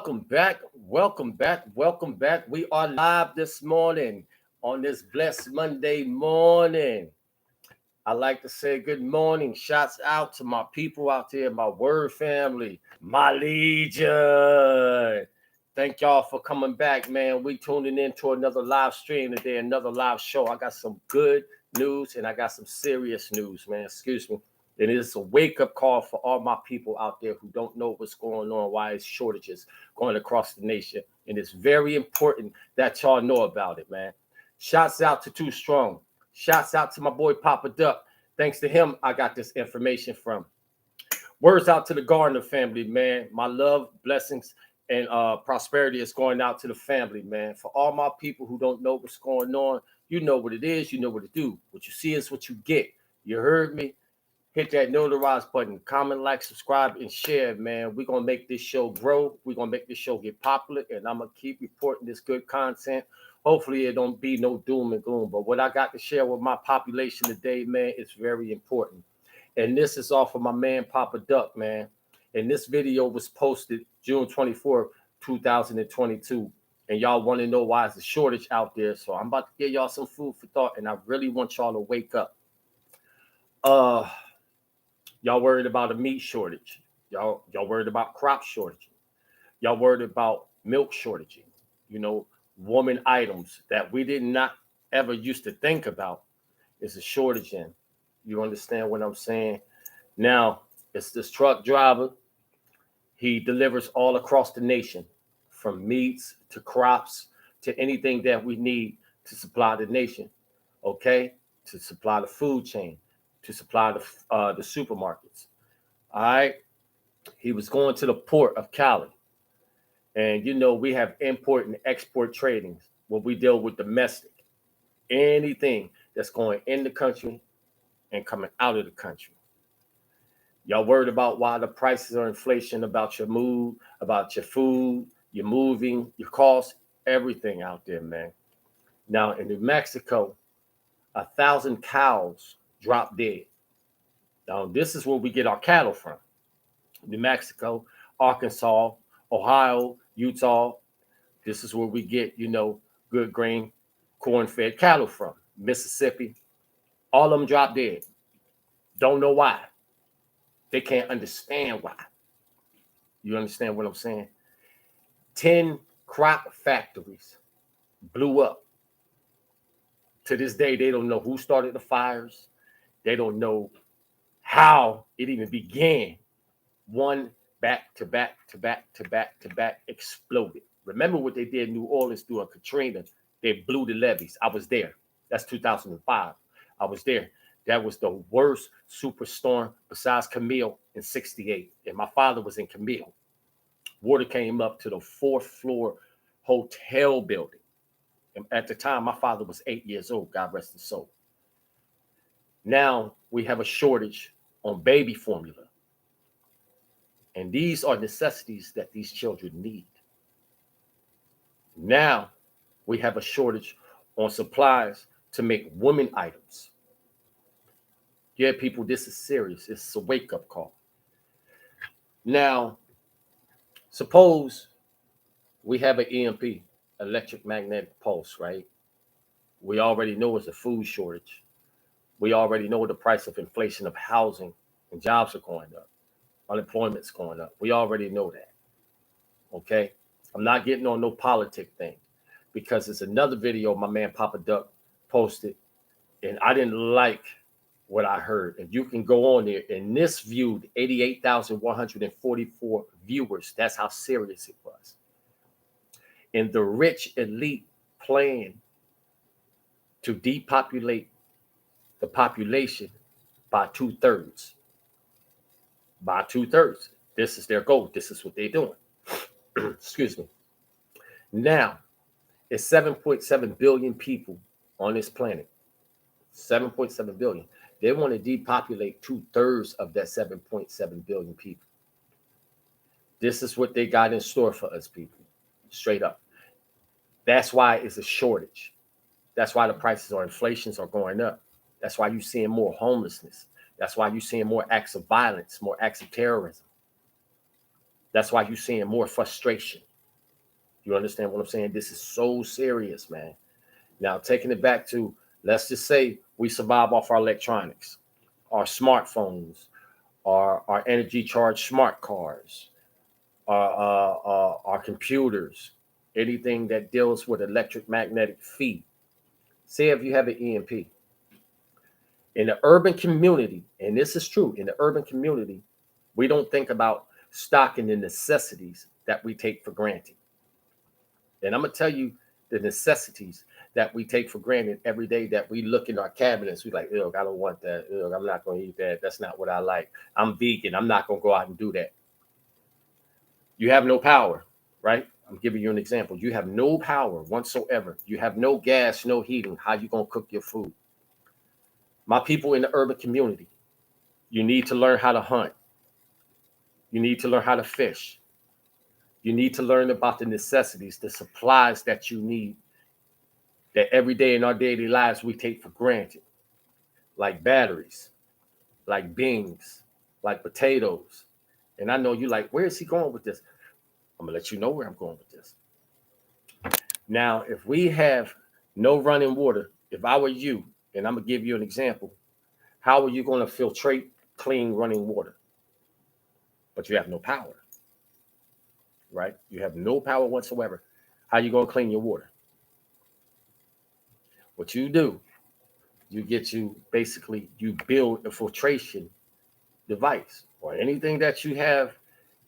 welcome back. Welcome back. Welcome back. We are live this morning on this blessed Monday morning. I like to say good morning. Shouts out to my people out there, my word family, my legion. Thank y'all for coming back, man. We tuning in to another live stream today, another live show. I got some good news and I got some serious news, man. Excuse me. And it's a wake-up call for all my people out there who don't know what's going on, why it's shortages going across the nation. And it's very important that y'all know about it, man. Shouts out to Too Strong. Shouts out to my boy Papa Duck. Thanks to him, I got this information from. Words out to the Gardner family, man. My love, blessings, and prosperity is going out to the family, man. For all my people who don't know what's going on, you know what it is, you know what to do. What you see is what you get. You heard me? Hit that notarized button, comment, like, subscribe, and share, man. We're going to make this show grow. We're going to make this show get popular, and I'm going to keep reporting this good content. Hopefully, it don't be no doom and gloom. But what I got to share with my population today, man, is very important. And this is off of my man, Papa Duck, man. And this video was posted June 24th, 2022. And y'all want to know why it's a shortage out there. So I'm about to give y'all some food for thought, and I really want y'all to wake up. Y'all worried about a meat shortage. Y'all worried about crop shortage. Y'all worried about milk shortage. You know, woman items that we did not ever used to think about is a shortage in. You understand what I'm saying? Now, it's this truck driver. He delivers all across the nation, from meats to crops to anything that we need to supply the nation, okay? To supply the food chain, to supply the supermarkets. All right. He was going to the port of Cali. And you know, we have import and export tradings where we deal with domestic. Anything that's going in the country and coming out of the country. Y'all worried about why the prices are inflation, about your mood, about your food, your moving, your costs, everything out there, man. Now in New Mexico, 1,000 cows dropped dead. Now, this is where we get our cattle from. New Mexico, Arkansas, Ohio, Utah. This is where we get, you know, good grain, corn-fed cattle from. Mississippi. All of them dropped dead. Don't know why. They can't understand why. You understand what I'm saying? 10 crop factories blew up. To this day, they don't know who started the fires. They don't know how it even began. One back to back to back to back to back exploded. Remember what they did in New Orleans during Katrina? They blew the levees. I was there. That's 2005. I was there. That was the worst superstorm besides Camille in 68. And my father was in Camille. Water came up to the 4th floor hotel building. And at the time, my father was 8 years old. God rest his soul. Now we have a shortage on baby formula. And these are necessities that these children need. Now we have a shortage on supplies to make women items. Yeah, people, this is serious. It's a wake-up call. Now, suppose we have an EMP, electromagnetic pulse, right? We already know it's a food shortage. We already know the price of inflation of housing and jobs are going up. Unemployment's going up. We already know that. Okay? I'm not getting on no politic thing because it's another video my man Papa Duck posted, and I didn't like what I heard. And you can go on there, and this viewed 88,144 viewers. That's how serious it was. And the rich elite plan to depopulate the population by 2/3. By 2/3. This is their goal. This is what they're doing. Excuse me. Now, it's 7.7 billion people on this planet. 7.7 billion. They want to depopulate 2/3 of that 7.7 billion people. This is what they got in store for us people. Straight up. That's why it's a shortage. That's why the prices or inflations are going up. That's why you're seeing more homelessness. That's why you're seeing more acts of violence, more acts of terrorism. That's why you're seeing more frustration. You understand what I'm saying? This is so serious, man. Now, taking it back to, let's just say we survive off our electronics, our smartphones, our energy charged smart cars, our computers, anything that deals with electric magnetic field. Say if you have an EMP in the urban community, and this is true, in the urban community, we don't think about stocking the necessities that we take for granted. And I'm gonna tell you the necessities that we take for granted every day, that we look in our cabinets. We like, ugh, I don't want that. Ugh, I'm not gonna eat that. That's not what I like. I'm vegan. I'm not gonna go out and do that. You have no power, right? I'm giving you an example. You have no power whatsoever. You have no gas, no heating. How you gonna cook your food? My people in the urban community, you need to learn how to hunt. You need to learn how to fish. You need to learn about the necessities, the supplies that you need, that every day in our daily lives we take for granted, like batteries, like beans, like potatoes. And I know you like, where is he going with this? I'm gonna let you know where I'm going with this. Now, if we have no running water, if I were you, and I'm gonna give you an example, how are you gonna filtrate clean running water? But you have no power, right? You have no power whatsoever. How are you gonna clean your water? What you do, you build a filtration device, or anything that you have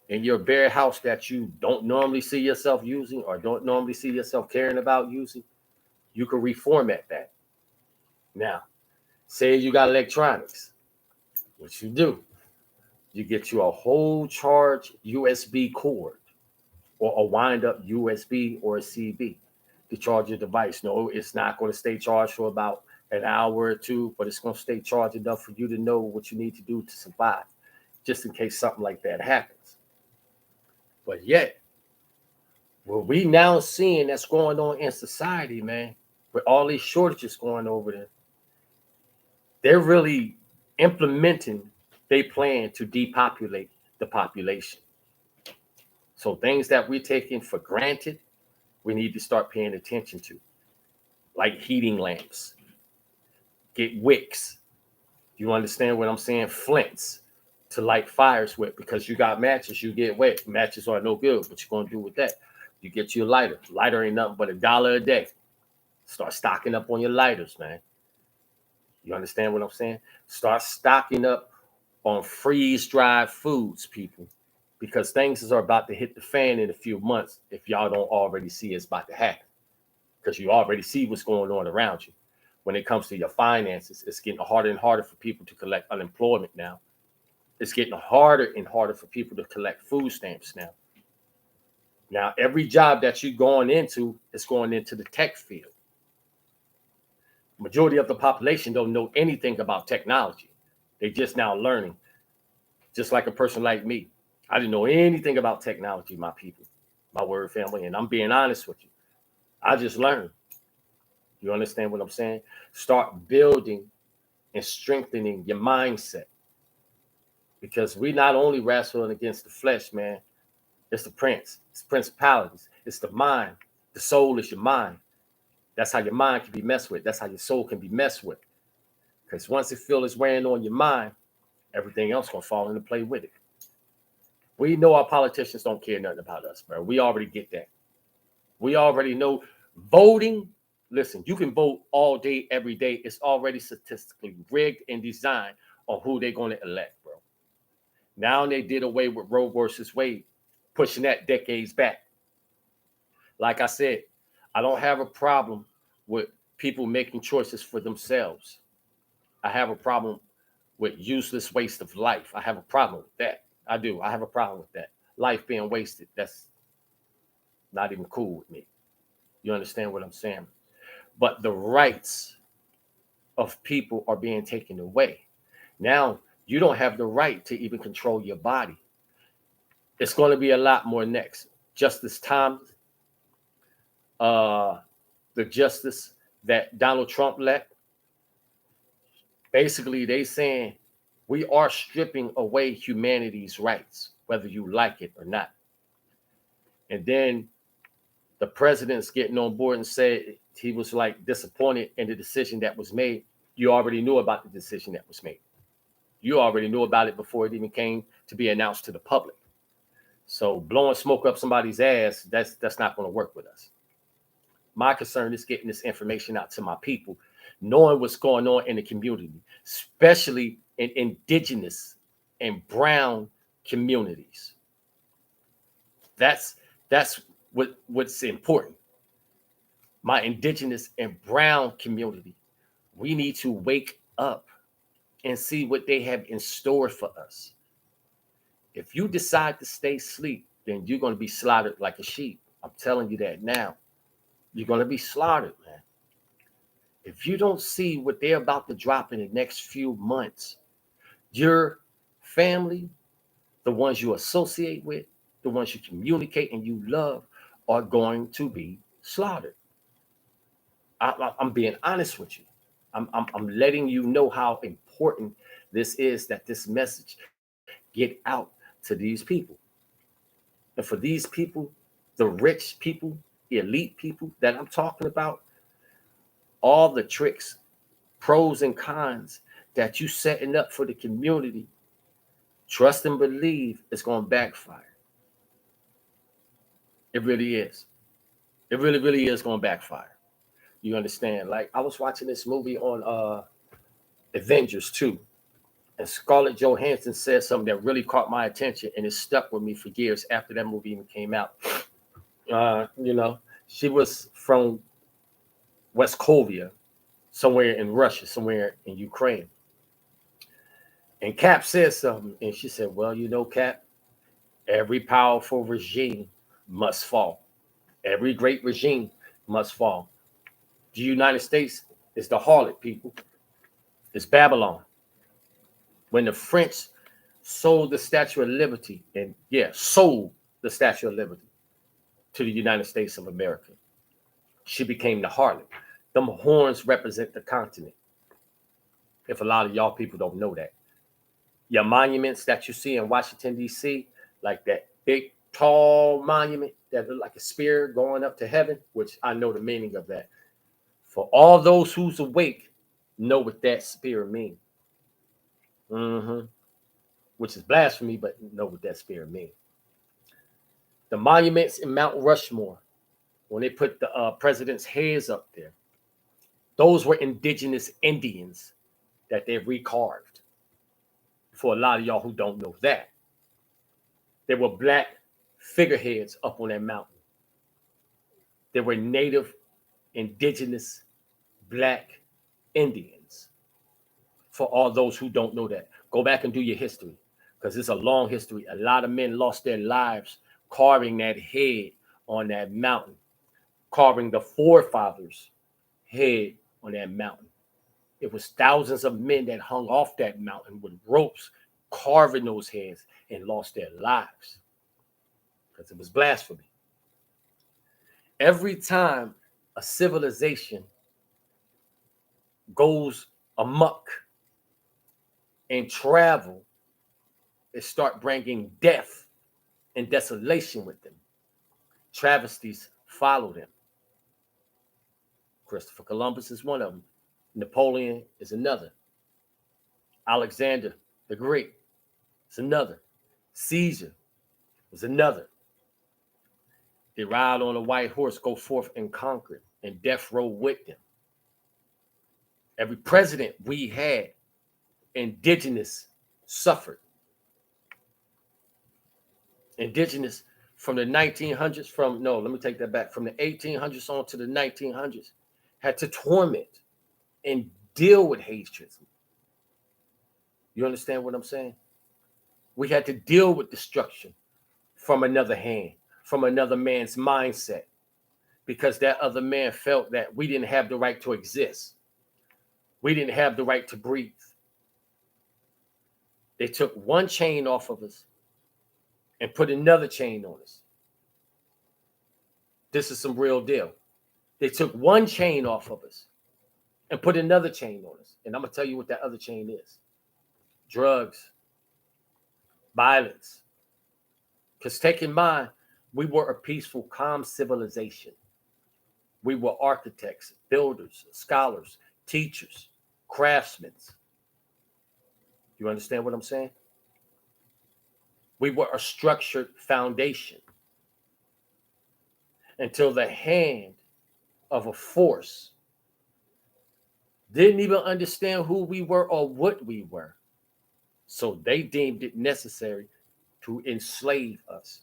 in your bare house that you don't normally see yourself using, or don't normally see yourself caring about using. You can reformat that. Now, say you got electronics. What you do, you get you a whole charge USB cord, or a wind up USB or a CB to charge your device. No, it's not going to stay charged for about an hour or two, but it's going to stay charged enough for you to know what you need to do to survive, just in case something like that happens. But yet, what we now seeing that's going on in society, man, with all these shortages going over there, they're really implementing their plan to depopulate the population. So things that we're taking for granted, we need to start paying attention to, like heating lamps, get wicks. You understand what I'm saying? Flints to light fires with, because you got matches, you get wet. Matches are no good. What you gonna do with that? You get you a lighter. Lighter ain't nothing but $1 a day. Start stocking up on your lighters, man. You understand what I'm saying? Start stocking up on freeze-dried foods, people, because things are about to hit the fan in a few months if y'all don't already see it's about to happen. Because you already see what's going on around you. When it comes to your finances, it's getting harder and harder for people to collect unemployment now. It's getting harder and harder for people to collect food stamps now. Now, every job that you're going into is going into the tech field. Majority of the population don't know anything about technology. They just now learning. Just like a person like me. I didn't know anything about technology, my people, my word family. And I'm being honest with you. I just learned. You understand what I'm saying? Start building and strengthening your mindset. Because we not only wrestling against the flesh, man, it's the prince, it's principalities, it's the mind. The soul is your mind. That's how your mind can be messed with. That's how your soul can be messed with. Because once it feels it's weighing on your mind, everything else gonna fall into play with it. We know our politicians don't care nothing about us, bro. We already get that. We already know voting. Listen, you can vote all day, every day. It's already statistically rigged and designed on who they're going to elect, bro. Now they did away with Roe versus Wade, pushing that decades back. Like I said, I don't have a problem with people making choices for themselves. I have a problem with useless waste of life. I have a problem with that. I do. I have a problem with that. Life being wasted. That's not even cool with me. You understand what I'm saying? But the rights of people are being taken away. Now, you don't have the right to even control your body. It's going to be a lot more next. Justice Thomas, the justice that Donald Trump let, basically they saying we are stripping away humanity's rights, whether you like it or not. And then The president's getting on board and said he was like disappointed in the decision that was made. You already knew about the decision that was made. You already knew about it before it even came to be announced to the public. So blowing smoke up somebody's ass, that's not going to work with us. My concern is getting this information out to my people, knowing what's going on in the community, especially in indigenous and brown communities. That's what's important. My indigenous and brown community, we need to wake up and see what they have in store for us. If you decide to stay asleep, then you're going to be slaughtered like a sheep. I'm telling you that now. You're going to be slaughtered, man. If you don't see what they're about to drop in the next few months, your family, the ones you associate with, the ones you communicate and you love, are going to be slaughtered. I'm being honest with you. I'm letting you know how important this is, that this message get out to these people. And for these people, the rich people, elite people that I'm talking about, all the tricks, pros and cons that you setting up for the community, trust and believe it's going to backfire. It really is. It really, really is going to backfire. You understand? Like, I was watching this movie on Avengers 2, and Scarlett Johansson said something that really caught my attention, and it stuck with me for years after that movie even came out. She was from Westkovia, somewhere in Russia, somewhere in Ukraine. And Cap said something, and she said, well, Cap, every powerful regime must fall. Every great regime must fall. The United States is the harlot, people. It's Babylon. When the French sold the Statue of Liberty, sold the Statue of Liberty to the United States of America, she became the harlot. Them horns represent the continent. If a lot of y'all people don't know that. Your monuments that you see in Washington, D.C., like that big, tall monument that look like a spear going up to heaven, which I know the meaning of that. For all those who's awake, know what that spear means. Which is blasphemy, but know what that spear means. The monuments in Mount Rushmore, when they put the president's heads up there, those were indigenous Indians that they recarved. For a lot of y'all who don't know that, there were black figureheads up on that mountain. There were native, indigenous, black Indians. For all those who don't know that, go back and do your history, because it's a long history. A lot of men lost their lives carving that head on that mountain, carving the forefathers' head on that mountain. It was thousands of men that hung off that mountain with ropes, carving those heads, and lost their lives because it was blasphemy. Every time a civilization goes amok and travel, it start bringing death and desolation with them. Travesties follow them. Christopher Columbus is one of them. Napoleon is another. Alexander the Great is another. Caesar is another. They ride on a white horse, go forth and conquer, and death row with them. Every president we had, indigenous, suffered. Indigenous from the 1900s, from the 1800s on to the 1900s, had to torment and deal with hatred. You understand what I'm saying? We had to deal with destruction from another hand, from another man's mindset, because that other man felt that we didn't have the right to exist. We didn't have the right to breathe. They took one chain off of us and put another chain on us. This is some real deal. They took one chain off of us and put another chain on us. And I'm going to tell you what that other chain is. Drugs, violence. Because take in mind, We were a peaceful, calm civilization. We were architects, builders, scholars, teachers, craftsmen. You understand what I'm saying? We were a structured foundation until the hand of a force didn't even understand who we were or what we were. So they deemed it necessary to enslave us.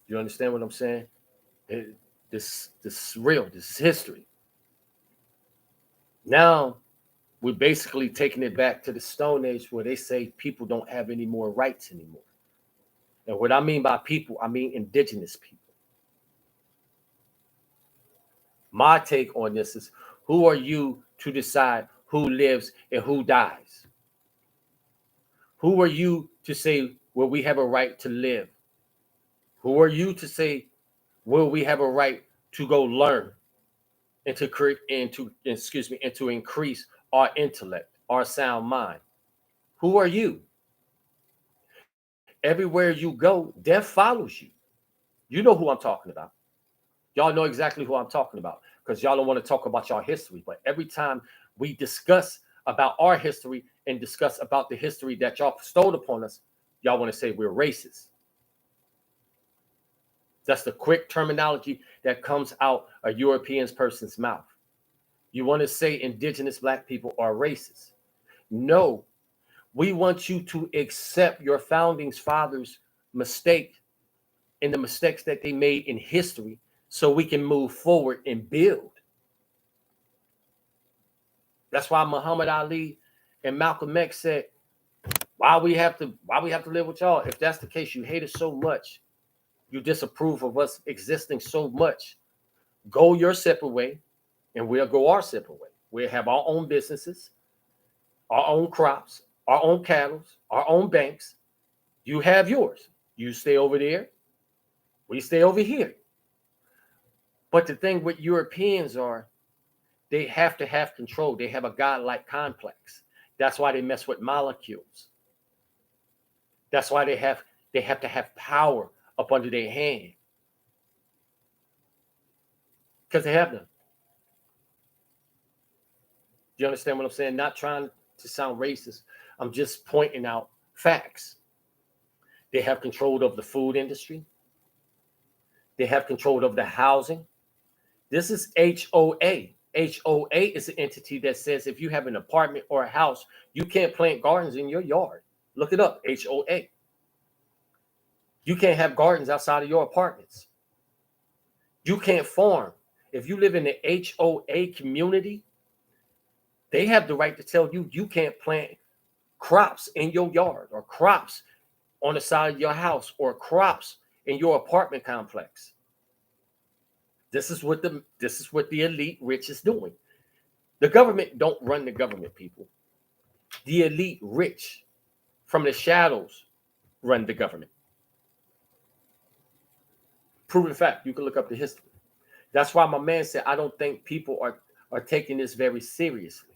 You understand what I'm saying? This is real. This is history. Now we're basically taking it back to the Stone Age where they say people don't have any more rights anymore. And what I mean by people, I mean indigenous people. My take on this is, who are you to decide who lives and who dies? Who are you to say, well, we have a right to live? Who are you to say, will we have a right to go learn and to create and to increase our intellect, our sound mind? Who are you? Everywhere you go, death follows you. You know who I'm talking about. Y'all know exactly who I'm talking about because y'all don't want to talk about y'all history. But every time we discuss about our history and discuss about the history that y'all bestowed upon us, y'all want to say we're racist. That's the quick terminology that comes out a European person's mouth. You want to say indigenous black people are racist. No, we want you to accept your founding fathers' mistake and the mistakes that they made in history so we can move forward and build. That's why Muhammad Ali and Malcolm X said, why we have to live with y'all? If that's the case, you hate us so much, you disapprove of us existing so much, go your separate way, and we'll go our separate way. We'll have our own businesses, our own crops, our own cattle, our own banks. You have yours. You stay over there. We stay over here. But the thing with Europeans are, they have to have control. They have a godlike complex. That's why they mess with molecules. That's why they have to have power up under their hand. Because they have them. Do you understand what I'm saying? Not trying to sound racist. I'm just pointing out facts. They have control of the food industry. They have control of the housing. This is HOA. HOA is an entity that says if you have an apartment or a house, you can't plant gardens in your yard. Look it up, HOA. You can't have gardens outside of your apartments. You can't farm. If you live in the HOA community, they have the right to tell you you can't plant crops in your yard or crops on the side of your house or crops in your apartment complex. This is what the elite rich is doing. The government don't run the government, people. The elite rich from the shadows run the government. Proven fact. You can look up the history. That's why my man said, I don't think people are taking this very seriously.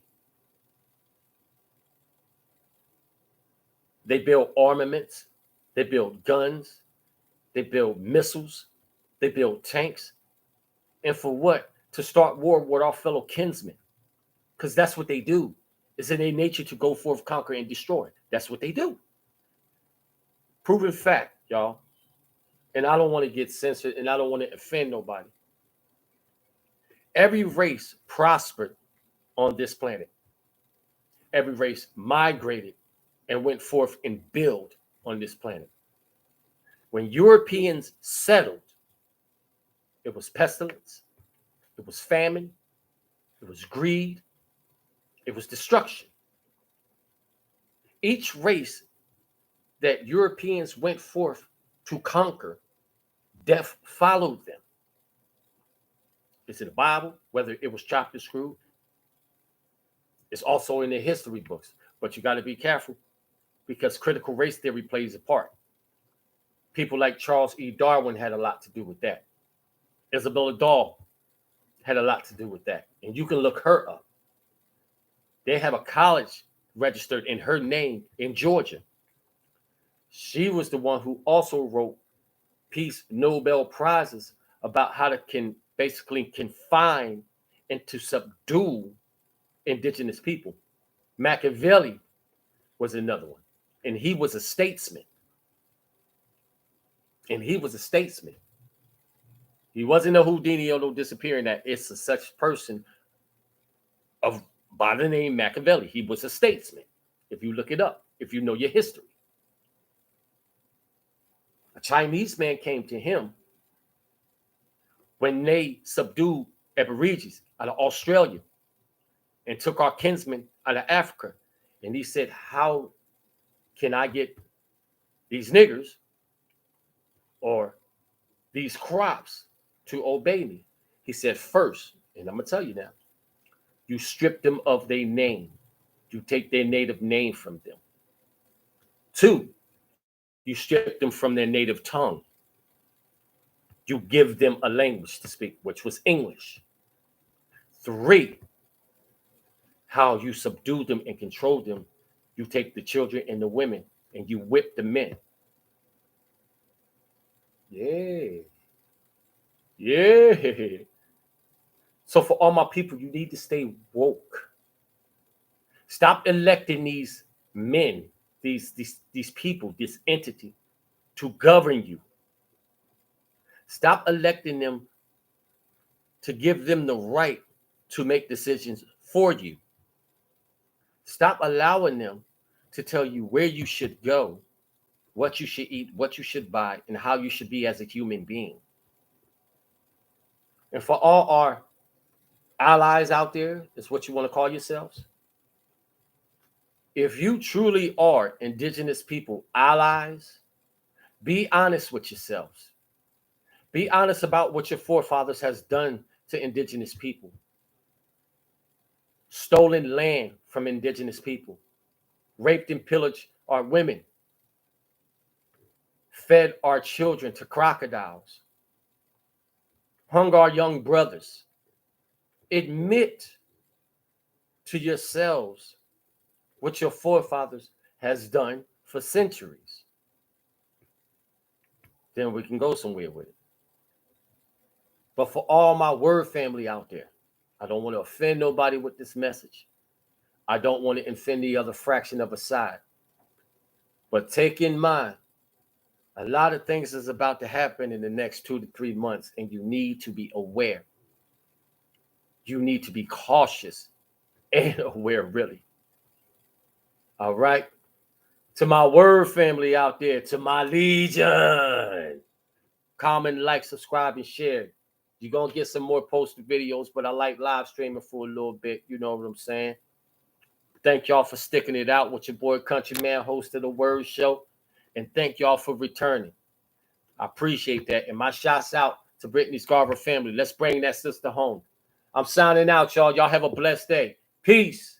They build armaments. They build guns. They build missiles. They build tanks. And for what? To start war with our fellow kinsmen. Because that's what they do. It's in their nature to go forth, conquer, and destroy. That's what they do. Proven fact, y'all. And I don't want to get censored and I don't want to offend nobody. Every race prospered on this planet. Every race migrated and went forth and built on this planet. When Europeans settled, it was pestilence, it was famine, it was greed, it was destruction. Each race that Europeans went forth to conquer, death followed them. It's in the Bible, whether it was chopped and screwed. It's also in the history books. But you got to be careful because critical race theory plays a part. People like Charles E. Darwin had a lot to do with that. Isabella Dahl had a lot to do with that. And you can look her up. They have a college registered in her name in Georgia. She was the one who also wrote Peace Nobel Prizes about how to basically confine and to subdue indigenous people. Machiavelli was another one, and he was a statesman. He wasn't a Houdini or no disappearing act. It's a such person of by the name Machiavelli. He was a statesman. If you look it up, if you know your history. A Chinese man came to him when they subdued Aborigines out of Australia and took our kinsmen out of Africa. And he said, how can I get these niggers or these crops to obey me? He said, first, and I'm going to tell you now, you strip them of their name. You take their native name from them. 2, you strip them from their native tongue. You give them a language to speak, which was English. 3, how you subdue them and control them. You take the children and the women and you whip the men. Yeah. So for all my people, you need to stay woke. Stop electing these men, these people, this entity to govern you. Stop electing them to give them the right to make decisions for you. Stop allowing them to tell you where you should go, what you should eat, what you should buy, and how you should be as a human being. And for all our allies out there, is what you want to call yourselves. If you truly are indigenous people allies, be honest with yourselves. Be honest about what your forefathers has done to indigenous people. Stolen land from indigenous people. Raped and pillaged our women. Fed our children to crocodiles. Hung our young brothers. Admit to yourselves what your forefathers has done for centuries. Then we can go somewhere with it. But for all my word family out there, I don't want to offend nobody with this message. I don't want to offend the other fraction of a side. But take in mind, a lot of things is about to happen in the next 2 to 3 months, and you need to be aware. You need to be cautious and aware, really. All right? To my word family out there, to my legion, comment, like, subscribe, and share. You're going to get some more posted videos, but I like live streaming for a little bit. You know what I'm saying? Thank y'all for sticking it out with your boy Countryman, host of the Word Show. And thank y'all for returning. I appreciate that. And my shouts out to Brittany Scarver family. Let's bring that sister home. I'm signing out, y'all. Y'all have a blessed day. Peace.